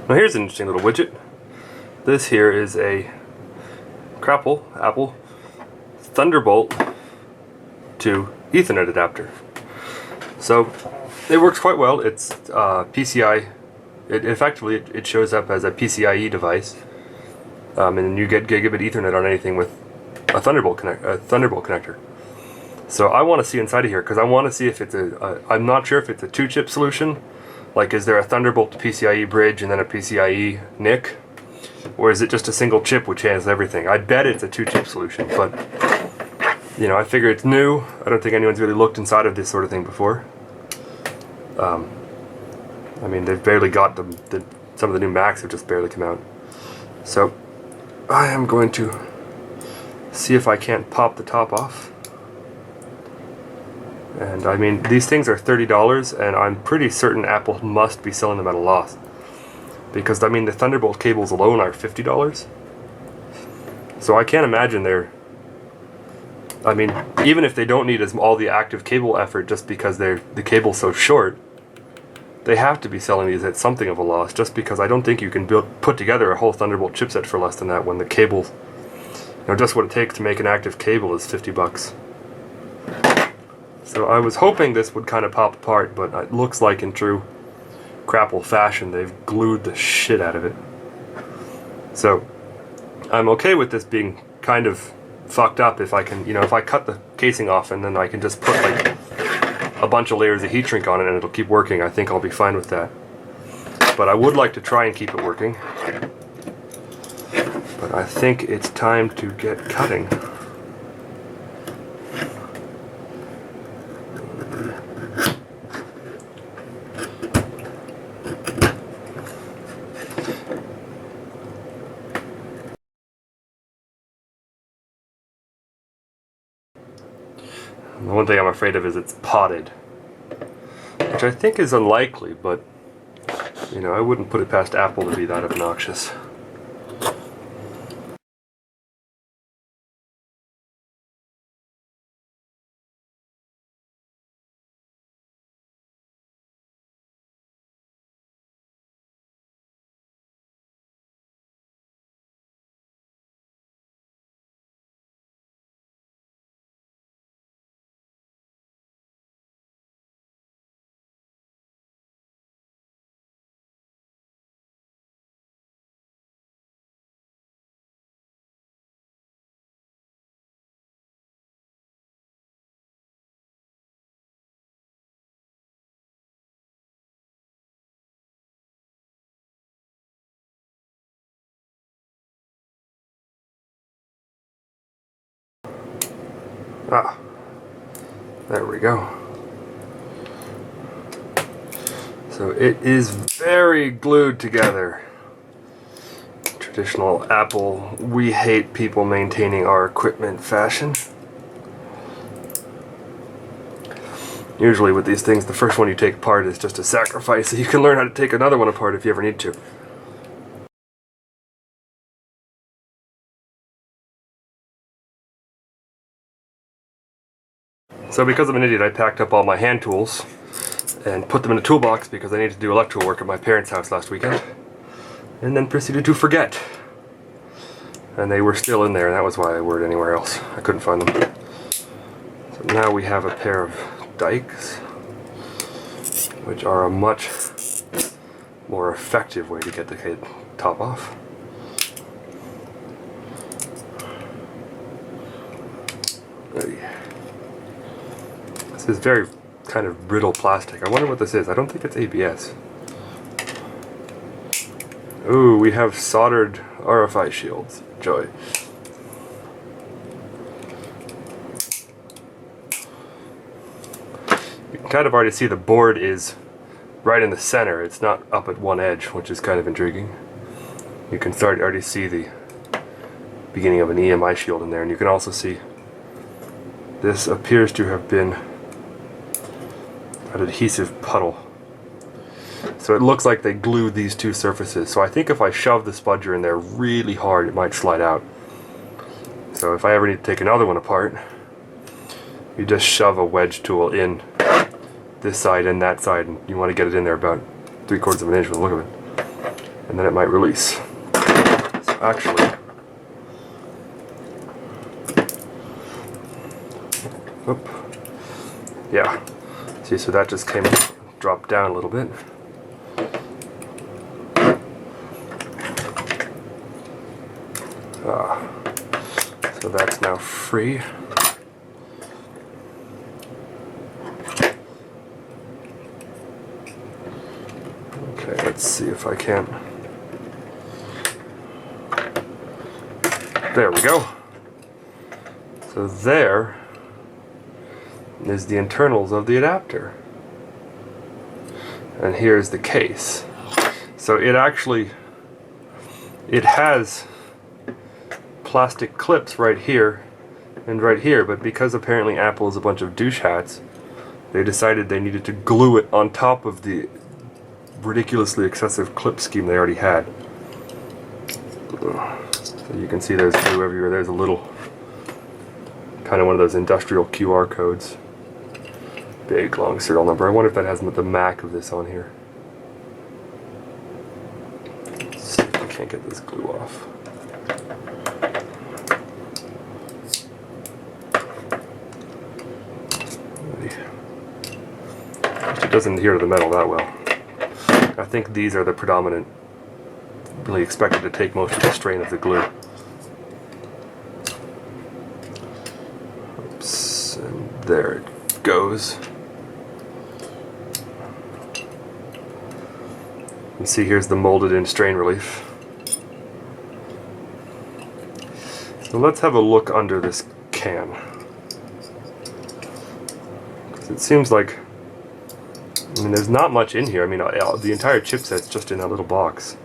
Now here's an interesting little widget. This here is a Apple Thunderbolt to Ethernet adapter. So it works quite well. It's PCI. It shows up as a PCIe device, and then you get gigabit Ethernet on anything with a Thunderbolt connector. So I want to see inside of here because I want to see if it's I'm not sure if it's a two-chip solution. Like, is there a Thunderbolt to PCIe bridge and then a PCIe NIC? Or is it just a single chip which has everything? I bet it's a two-chip solution, but you know, I figure it's new. I don't think anyone's really looked inside of this sort of thing before. I mean, they've barely got some of the new Macs have just barely come out. So I am going to see if I can't pop the top off. And I mean, these things are $30, and I'm pretty certain Apple must be selling them at a loss. Because, I mean, the Thunderbolt cables alone are $50. So I can't imagine they're... I mean, even if they don't need all the active cable effort just because the cable's so short, they have to be selling these at something of a loss, just because I don't think you can put together a whole Thunderbolt chipset for less than that when the cable... You know, just what it takes to make an active cable is $50. So I was hoping this would kind of pop apart, but it looks like in true Crapple fashion they've glued the shit out of it. So I'm okay with this being kind of fucked up if I can, you know, if I cut the casing off and then I can just put like a bunch of layers of heat shrink on it and it'll keep working. I think I'll be fine with that. But I would like to try and keep it working. But I think it's time to get cutting. The one thing I'm afraid of is it's potted, which I think is unlikely, but you know, I wouldn't put it past Apple to be that obnoxious. Ah, there we go. So it is very glued together. Traditional Apple, we hate people maintaining our equipment fashion. Usually with these things, the first one you take apart is just a sacrifice so you can learn how to take another one apart if you ever need to. So because I'm an idiot, I packed up all my hand tools and put them in a toolbox because I needed to do electrical work at my parents' house last weekend. And then proceeded to forget. And they were still in there, and that was why I weren't anywhere else. I couldn't find them. So now we have a pair of dikes, which are a much more effective way to get the top off. This is very kind of brittle plastic. I wonder what this is. I don't think it's ABS. Ooh, we have soldered RFI shields. Joy. You can kind of already see the board is right in the center. It's not up at one edge, which is kind of intriguing. You can already see the beginning of an EMI shield in there, and you can also see this appears to have been an adhesive puddle. So it looks like they glued these two surfaces. So I think if I shove the spudger in there really hard, it might slide out. So if I ever need to take another one apart, you just shove a wedge tool in this side and that side, and you want to get it in there about 3/4 of an inch with the look of it. and then it might release. So actually, whoop, yeah, see, so that just dropped down a little bit. So that's now free. Okay, let's see if I can. There we go. So there is the internals of the adapter. And here's the case. So it has plastic clips right here and right here, but because apparently Apple is a bunch of douche hats, they decided they needed to glue it on top of the ridiculously excessive clip scheme they already had. So you can see there's glue everywhere. There's a little, kind of one of those industrial QR codes. Big long serial number. I wonder if that has the MAC of this on here. Let's see if I can't get this glue off. It doesn't adhere to the metal that well. I think these are the predominant, really expected to take most of the strain of the glue. Oops, and there it goes. You see here's the molded in strain relief. So let's have a look under this can. Because it seems like, I mean, there's not much in here. I mean, the entire chipset's just in that little box.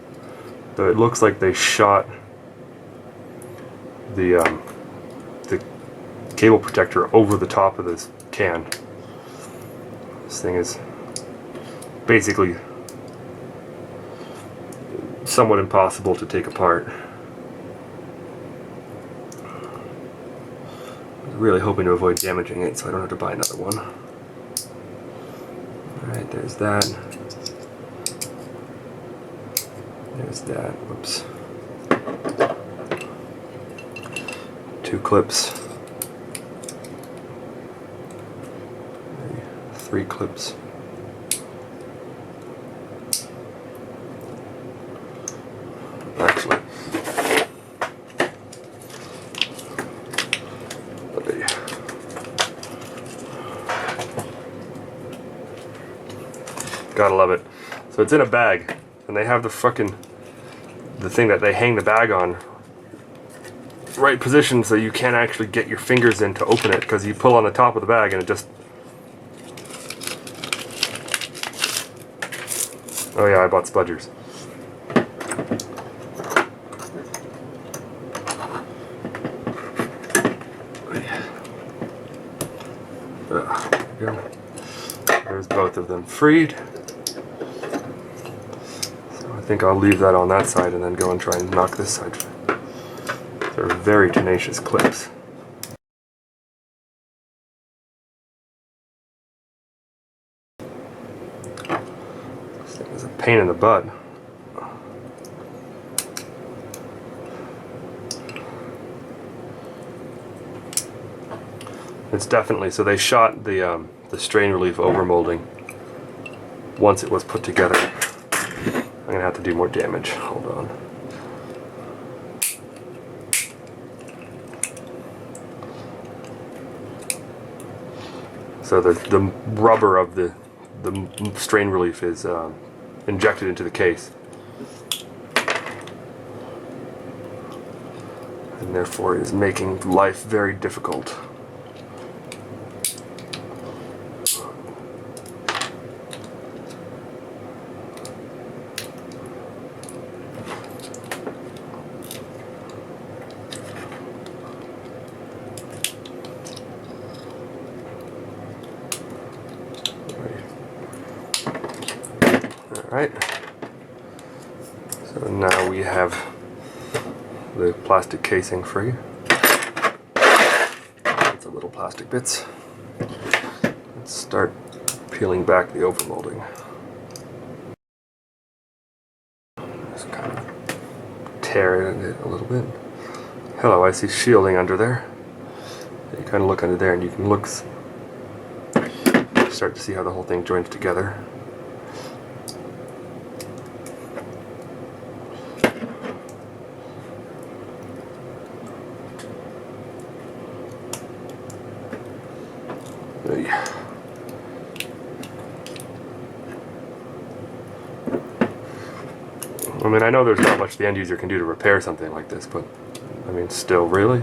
Though it looks like they shot the cable protector over the top of this can. This thing is basically somewhat impossible to take apart. I'm really hoping to avoid damaging it so I don't have to buy another one. Alright, there's that. There's that. Whoops. 2 clips. 3 clips. Actually, gotta love it. So it's in a bag, and they have the thing that they hang the bag on right position so you can't actually get your fingers in to open it, because you pull on the top of the bag and it just... Oh yeah, I bought spudgers. There we go. There's both of them freed. So I think I'll leave that on that side and then go and try and knock this side free. They're very tenacious clips. This thing is a pain in the butt. It's definitely, so they shot the strain relief overmolding once it was put together. I'm gonna have to do more damage. Hold on. So the rubber of the strain relief is injected into the case, and therefore is making life very difficult. Alright, so now we have the plastic casing free. It's the little plastic bits. Let's start peeling back the overmolding. Just kind of tear it a little bit. Hello, I see shielding under there. You kind of look under there and you can start to see how the whole thing joins together. I mean, I know there's not much the end user can do to repair something like this, but I mean, still, really?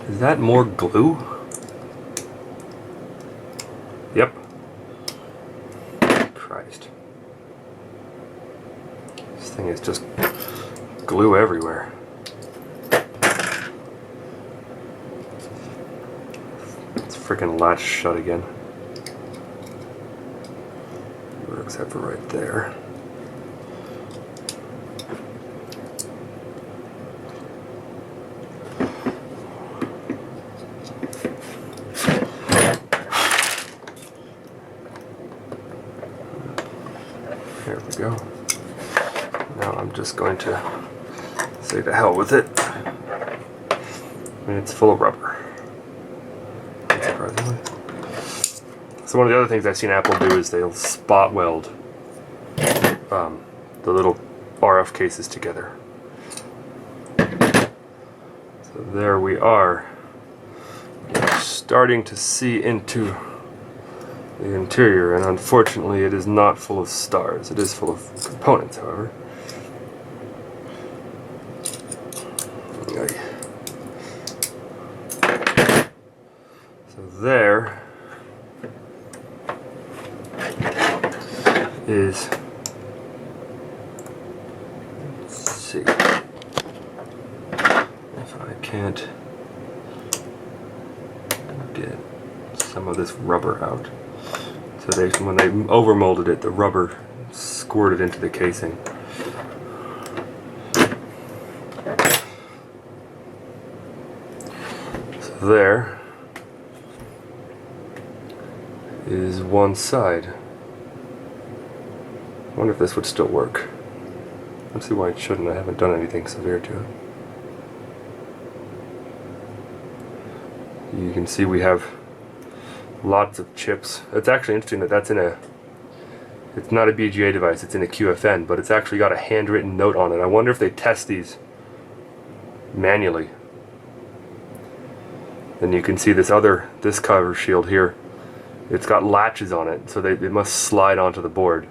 Is that more glue? Yep. Christ. This thing is just glue everywhere. It's freaking latched shut again. Except for right there. There we go. Now I'm just going to say to hell with it. I mean, it's full of rubber. Unsurprisingly. So one of the other things I've seen Apple do is they'll spot weld the little RF cases together. So there we are. We're starting to see into the interior, and unfortunately it is not full of stars. It is full of components, however. So there is, let's see if I can't get some of this rubber out. So when they overmolded it, the rubber squirted into the casing. So there is one side. I wonder if this would still work. Let's see why it shouldn't. I haven't done anything severe to it. You can see we have lots of chips. It's actually interesting that that's in a, it's not a BGA device, it's in a QFN, but it's actually got a handwritten note on it. I wonder if they test these manually. Then you can see this cover shield here. It's got latches on it, so they must slide onto the board.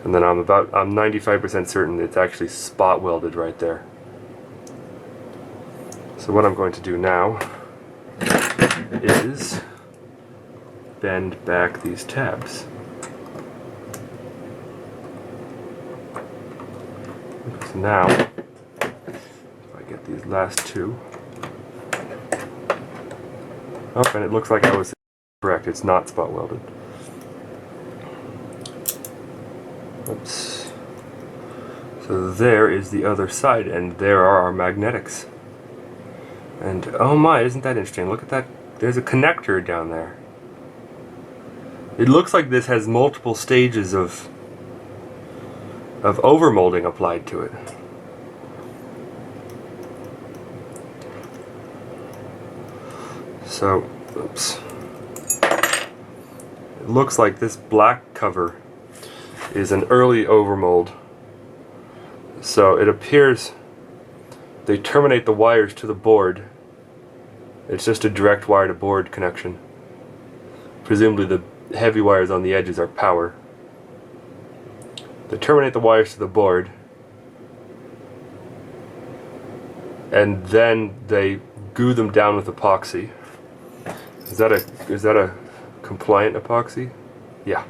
And then I'm 95% certain it's actually spot welded right there. So what I'm going to do now is bend back these tabs. So now, if I get these last two, oh, and it looks like I was correct, it's not spot welded. Oops. So there is the other side, and there are our magnetics. And oh my, isn't that interesting? Look at that. There's a connector down there. It looks like this has multiple stages of overmolding applied to it. So, oops. It looks like this black cover is an early overmold. So it appears they terminate the wires to the board. It's just a direct wire to board connection. Presumably the heavy wires on the edges are power. They terminate the wires to the board, and then they glue them down with epoxy. Is that a compliant epoxy? Yeah.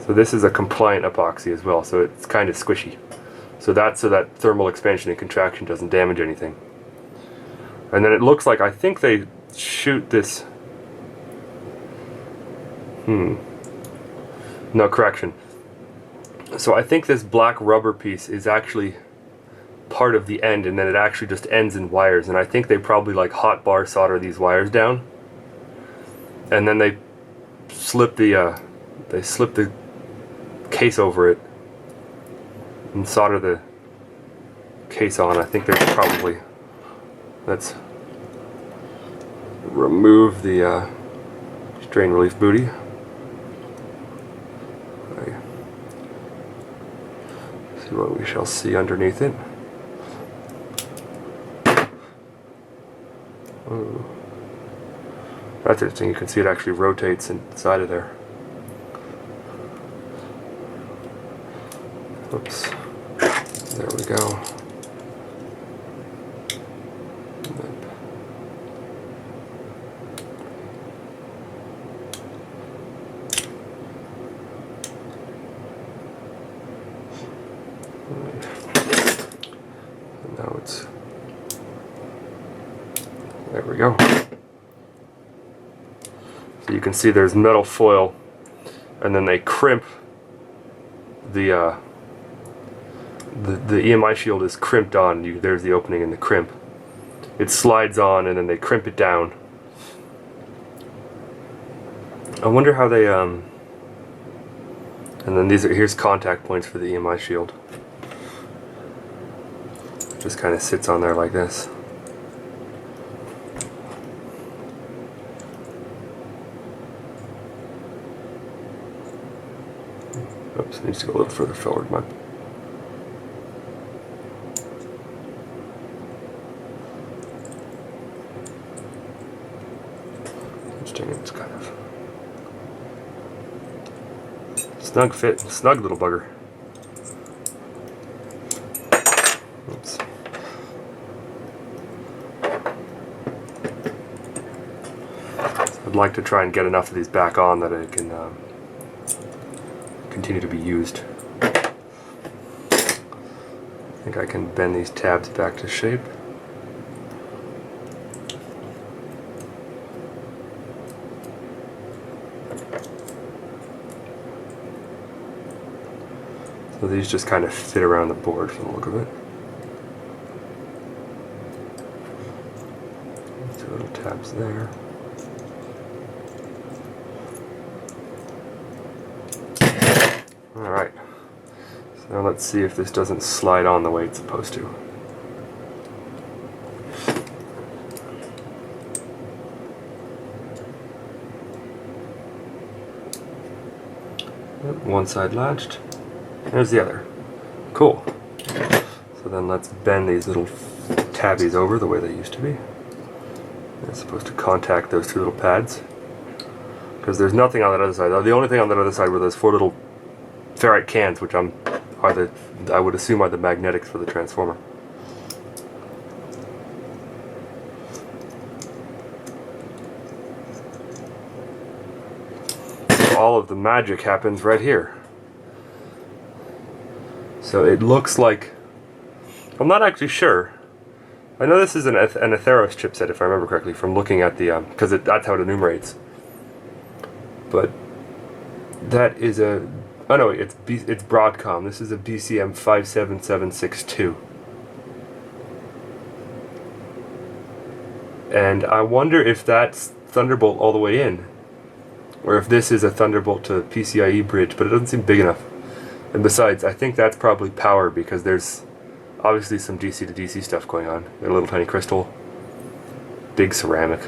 So this is a compliant epoxy as well, so it's kind of squishy. So that's so that thermal expansion and contraction doesn't damage anything. And then it looks like, I think they shoot this. No, correction. So I think this black rubber piece is actually part of the end, and then it actually just ends in wires. And I think they probably like hot bar solder these wires down, and then they slip the case over it and solder the case on. I think there's probably, let's remove the strain relief booty. See what we shall see underneath it. Ooh. That's interesting. You can see it actually rotates inside of there. Oops. There we go. And now it's, there we go. So you can see there's metal foil, and then they crimp the EMI shield is crimped on. There's the opening in the crimp. It slides on, and then they crimp it down. I wonder how they and then here's contact points for the EMI shield. It just kind of sits on there like this. Oops, needs to go a little further forward. Interesting, it's kind of snug fit, snug little bugger. Oops. I'd like to try and get enough of these back on that it can continue to be used. I think I can bend these tabs back to shape. So these just kind of fit around the board from the look of it. Two little tabs there. Alright, so now let's see if this doesn't slide on the way it's supposed to. Yep, one side latched. There's the other. Cool. So then let's bend these little tabbies over the way they used to be. They're supposed to contact those two little pads, because there's nothing on that other side. The only thing on that other side were those four little ferrite cans, which I would assume are the magnetics for the transformer. So all of the magic happens right here. So it looks like, I'm not actually sure. I know this is an Atheros chipset, if I remember correctly, from looking at the, because that's how it enumerates. But that is a, oh no, it's Broadcom. This is a BCM 57762. And I wonder if that's Thunderbolt all the way in, or if this is a Thunderbolt to PCIe bridge, but it doesn't seem big enough. And besides, I think that's probably power, because there's obviously some DC to DC stuff going on. Got a little tiny crystal, big ceramic,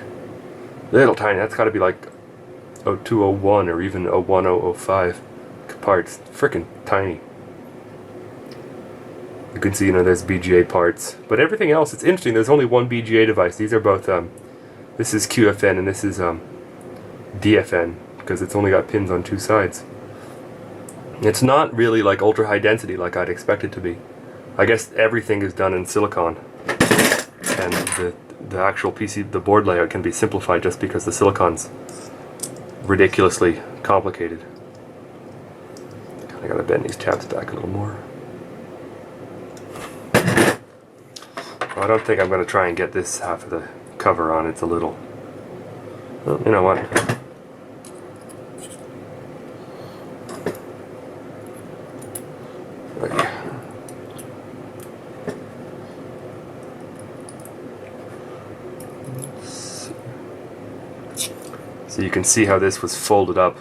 little tiny. That's got to be like 0201 or even 01005 parts. Freaking tiny. You can see, there's BGA parts, but everything else, it's interesting. There's only one BGA device. These are both. This is QFN and this is DFN, because it's only got pins on two sides. It's not really like ultra high density like I'd expect it to be. I guess everything is done in silicon, and the actual PC, the board layout can be simplified just because the silicon's ridiculously complicated. I gotta bend these tabs back a little more. Well, I don't think I'm gonna try and get this half of the cover on. It's a little, well, you know what? So you can see how this was folded up.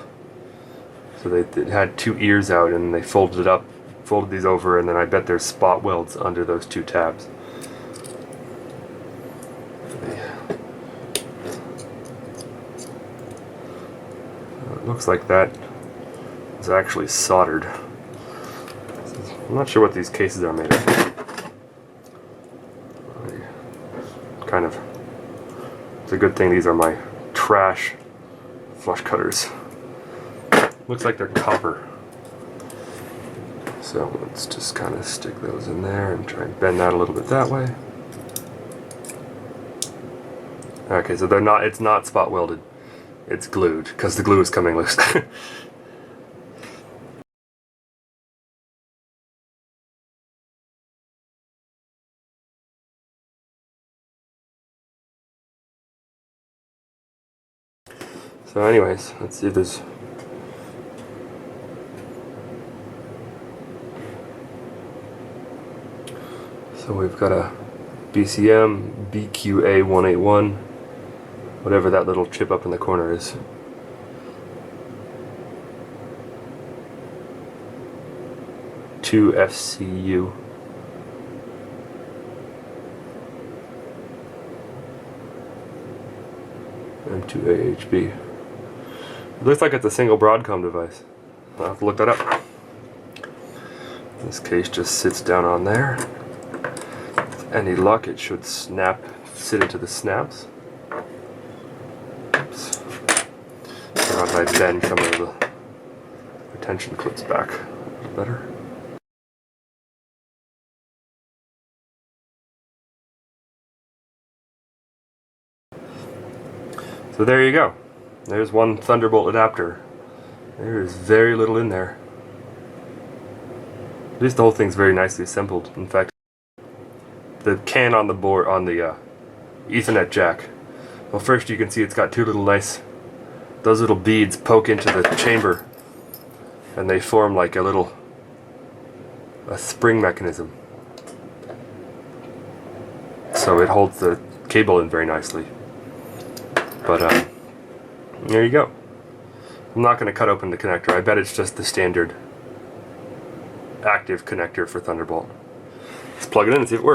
So it had two ears out and they folded it up, folded these over, and then I bet there's spot welds under those two tabs. It looks like that is actually soldered. I'm not sure what these cases are made of. It's a good thing these are my trash flush cutters. Looks like they're copper. So let's just kind of stick those in there and try and bend that a little bit that way. Okay, so it's not spot welded. It's glued, because the glue is coming loose. So anyways, let's see if there's... So we've got a BCM BQA181, whatever that little chip up in the corner is. Two FCU. And 2 AHB. It looks like it's a single Broadcom device. I'll have to look that up. This case just sits down on there. With any luck, it should sit into the snaps. Oops. Or if I bend some of the retention clips back a little better. So there you go. There's one Thunderbolt adapter. There is very little in there. At least the whole thing's very nicely assembled. In fact, the can on the board, on the Ethernet jack, well, first you can see it's got two little those little beads poke into the chamber and they form like a spring mechanism. So it holds the cable in very nicely. But there you go. I'm not going to cut open the connector. I bet it's just the standard active connector for Thunderbolt. Let's plug it in and see if it works.